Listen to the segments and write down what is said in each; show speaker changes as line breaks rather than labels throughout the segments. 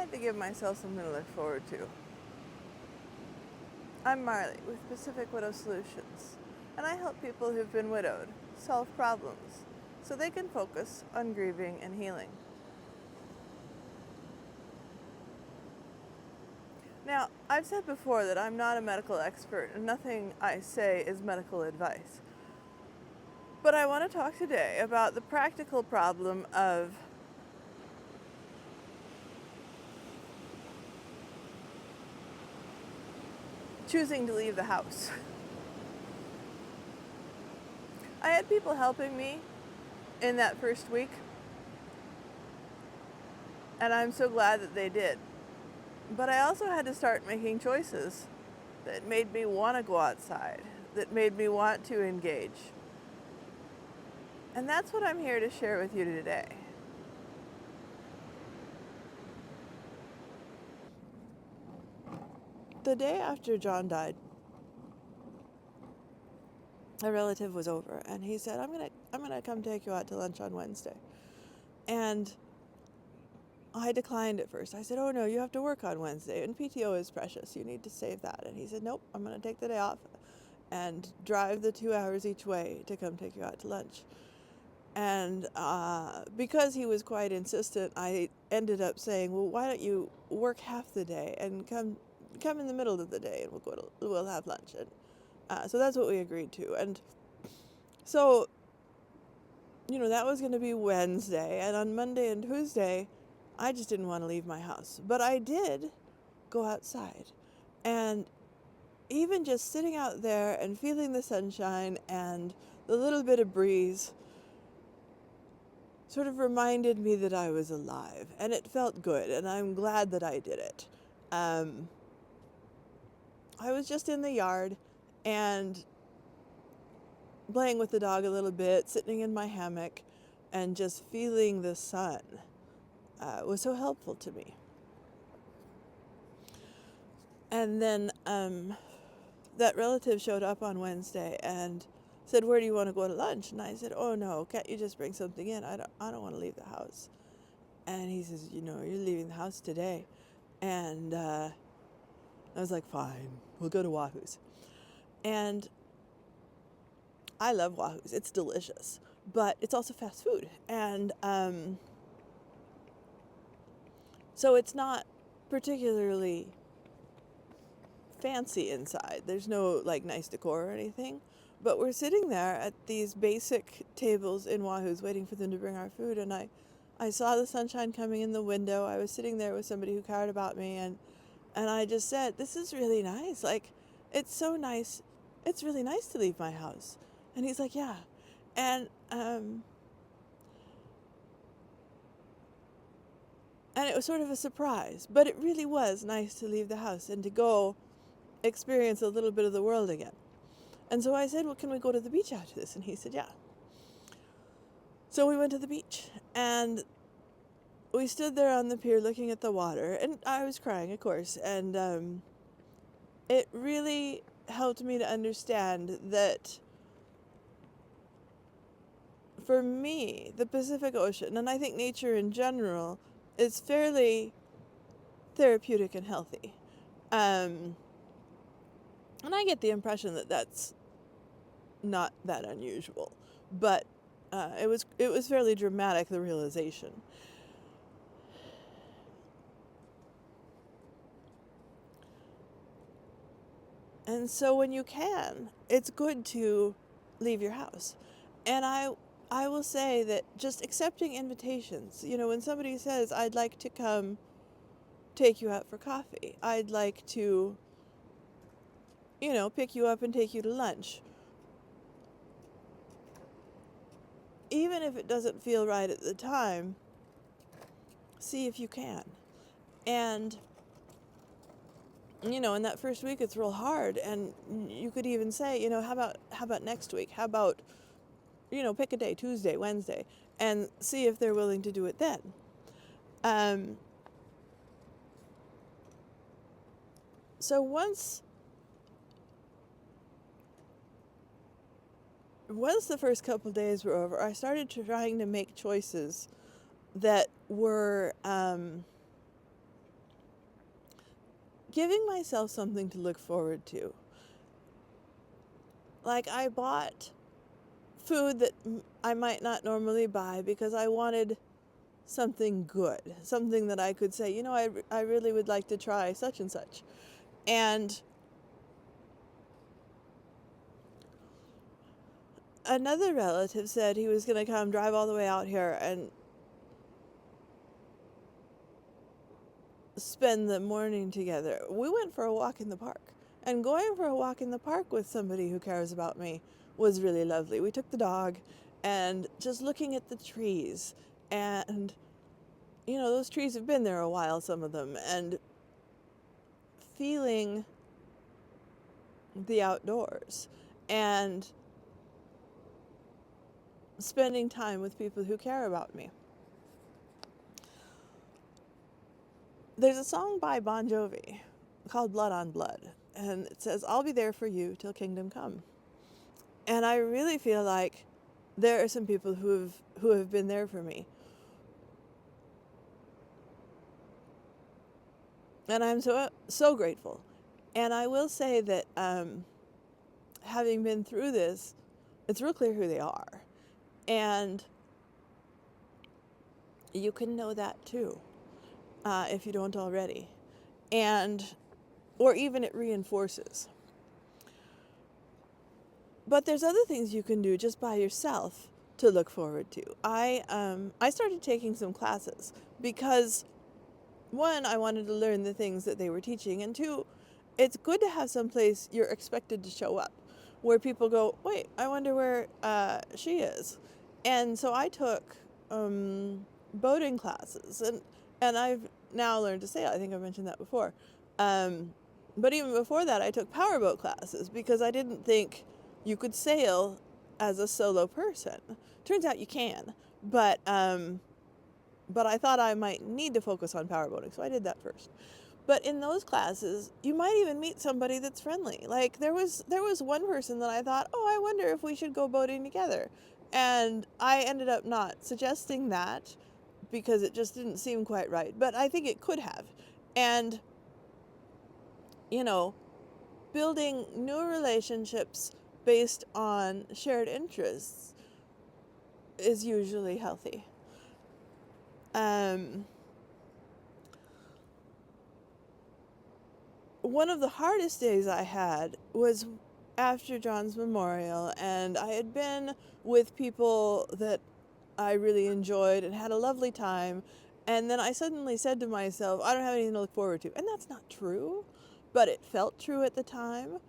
had to give myself something to look forward to. I'm Marley with Pacific Widow Solutions, and I help people who've been widowed solve problems so they can focus on grieving and healing. Now, I've said before that I'm not a medical expert and nothing I say is medical advice. But I want to talk today about the practical problem of choosing to leave the house. I had people helping me in that first week, and I'm so glad that they did. But I also had to start making choices that made me want to go outside, that made me want to engage. And that's what I'm here to share with you today. The day after John died, a relative was over and he said, I'm gonna come take you out to lunch on Wednesday. And I declined at first. I said, oh no, you have to work on Wednesday and PTO is precious. You need to save that. And he said, nope, I'm gonna take the day off and drive the 2 hours each way to come take you out to lunch. And because he was quite insistent, I ended up saying, well, why don't you work half the day and come in the middle of the day and we'll have lunch. And so that's what we agreed to. And so, that was going to be Wednesday. And on Monday and Tuesday, I just didn't want to leave my house. But I did go outside. And even just sitting out there and feeling the sunshine and the little bit of breeze sort of reminded me that I was alive. And it felt good. And I'm glad that I did it. I was just in the yard and playing with the dog a little bit, sitting in my hammock, and just feeling the sun was so helpful to me. And then that relative showed up on Wednesday and said, where do you want to go to lunch? And I said, oh no, can't you just bring something in? I don't want to leave the house. And he says, you're leaving the house today. And I was like, fine, we'll go to Wahoo's. And I love Wahoo's. It's delicious, but it's also fast food. And so it's not particularly fancy inside. There's no nice decor or anything. But we're sitting there at these basic tables in Wahoo's waiting for them to bring our food. And I saw the sunshine coming in the window. I was sitting there with somebody who cared about me. And I just said, this is really nice. It's so nice. It's really nice to leave my house. And he's like, yeah. And it was sort of a surprise. But it really was nice to leave the house and to go experience a little bit of the world again. And so I said, well, can we go to the beach after this? And he said, yeah. So we went to the beach and we stood there on the pier looking at the water. And I was crying, of course. And it really helped me to understand that for me, the Pacific Ocean, and I think nature in general, is fairly therapeutic and healthy. And I get the impression that that's not that unusual, but it was fairly dramatic, the realization. And so when you can, it's good to leave your house. And I will say that just accepting invitations, when somebody says, I'd like to come take you out for coffee, I'd like to, pick you up and take you to lunch. Even if it doesn't feel right at the time, see if you can. And, in that first week it's real hard. And you could even say, how about next week? How about, pick a day, Tuesday, Wednesday, and see if they're willing to do it then. So once the first couple days were over, I started trying to make choices that were giving myself something to look forward to. Like, I bought food that I might not normally buy because I wanted something good, something that I could say, I really would like to try such and such. And another relative said he was going to come drive all the way out here and spend the morning together. We went for a walk in the park. And going for a walk in the park with somebody who cares about me was really lovely. We took the dog and just looking at the trees. And, those trees have been there a while, some of them. And feeling the outdoors. And spending time with people who care about me. There's a song by Bon Jovi called Blood on Blood, and it says, I'll be there for you till kingdom come. And I really feel like there are some people who have been there for me. And I'm so grateful. And I will say that having been through this, it's real clear who they are. And you can know that too, if you don't already. Or even it reinforces. But there's other things you can do just by yourself to look forward to. I started taking some classes because, one, I wanted to learn the things that they were teaching, and two, it's good to have some place you're expected to show up, where people go, wait, I wonder where she is. And so I took boating classes, and I've now learned to sail. I think I mentioned that before. But even before that, I took powerboat classes because I didn't think you could sail as a solo person. Turns out you can, but I thought I might need to focus on powerboating, so I did that first. But in those classes, you might even meet somebody that's friendly. Like there was one person that I thought, oh, I wonder if we should go boating together. And I ended up not suggesting that because it just didn't seem quite right. But I think it could have. And, building new relationships based on shared interests is usually healthy. One of the hardest days I had was after John's memorial, and I had been with people that I really enjoyed and had a lovely time, and then I suddenly said to myself, I don't have anything to look forward to. And that's not true, but it felt true at the time.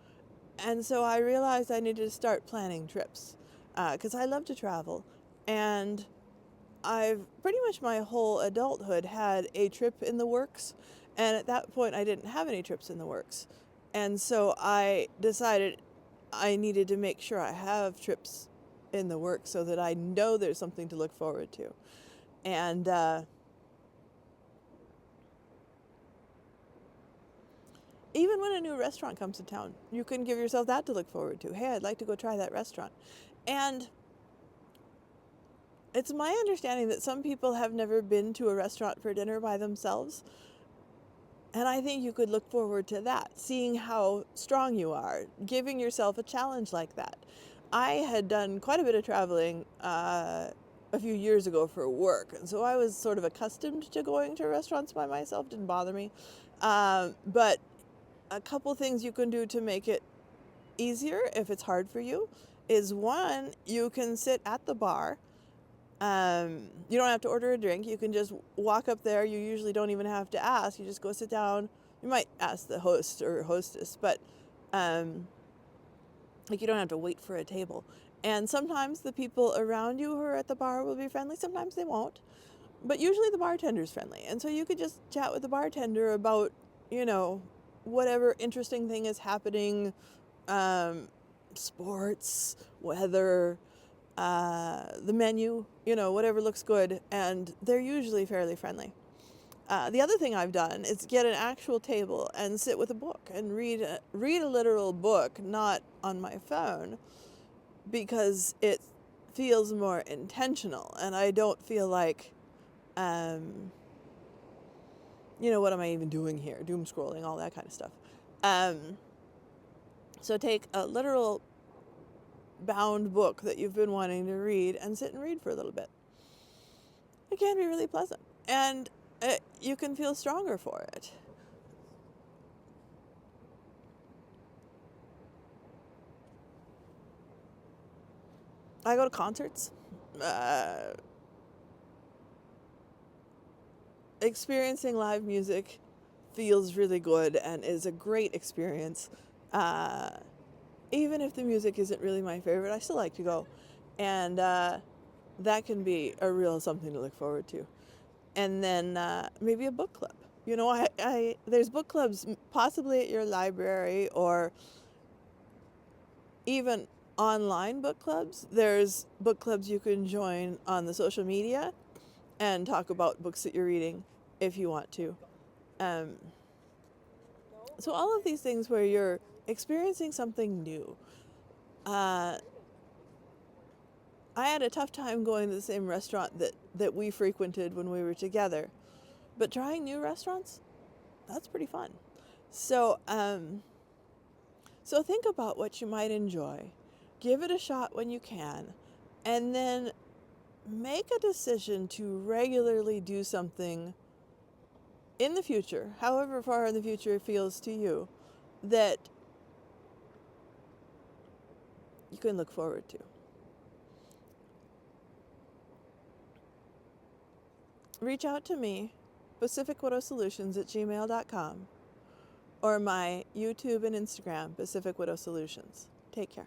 And so I realized I needed to start planning trips because I love to travel, and I've pretty much my whole adulthood had a trip in the works, and at that point I didn't have any trips in the works. And so I decided I needed to make sure I have trips in the works so that I know there's something to look forward to. And even when a new restaurant comes to town, you can give yourself that to look forward to. Hey, I'd like to go try that restaurant. And it's my understanding that some people have never been to a restaurant for dinner by themselves. And I think you could look forward to that, seeing how strong you are, giving yourself a challenge like that. I had done quite a bit of traveling a few years ago for work, and so I was sort of accustomed to going to restaurants by myself. Didn't bother me. But a couple things you can do to make it easier if it's hard for you is, one, you can sit at the bar. You don't have to order a drink. You can just walk up there. You usually don't even have to ask. You just go sit down. You might ask the host or hostess, but you don't have to wait for a table. And sometimes the people around you who are at the bar will be friendly. Sometimes they won't. But usually the bartender's friendly. And so you could just chat with the bartender about, whatever interesting thing is happening, sports, weather, the menu, whatever looks good, and they're usually fairly friendly. The other thing I've done is get an actual table and sit with a book and read a literal book, not on my phone, because it feels more intentional, and I don't feel like what am I even doing here? Doom scrolling, all that kind of stuff. So take a literal bound book that you've been wanting to read and sit and read for a little bit. It can be really pleasant, and you can feel stronger for it. I go to concerts. Experiencing live music feels really good and is a great experience. Even if the music isn't really my favorite, I still like to go. And that can be a real something to look forward to. And then maybe a book club. There's book clubs possibly at your library, or even online book clubs. There's book clubs you can join on the social media and talk about books that you're reading if you want to. So all of these things where you're experiencing something new. I had a tough time going to the same restaurant that we frequented when we were together. But trying new restaurants, that's pretty fun. So, so think about what you might enjoy. Give it a shot when you can. And then make a decision to regularly do something in the future, however far in the future it feels to you, that you can look forward to. Reach out to me, pacificwidowsolutions@gmail.com, or my YouTube and Instagram, Pacific Widow Solutions. Take care.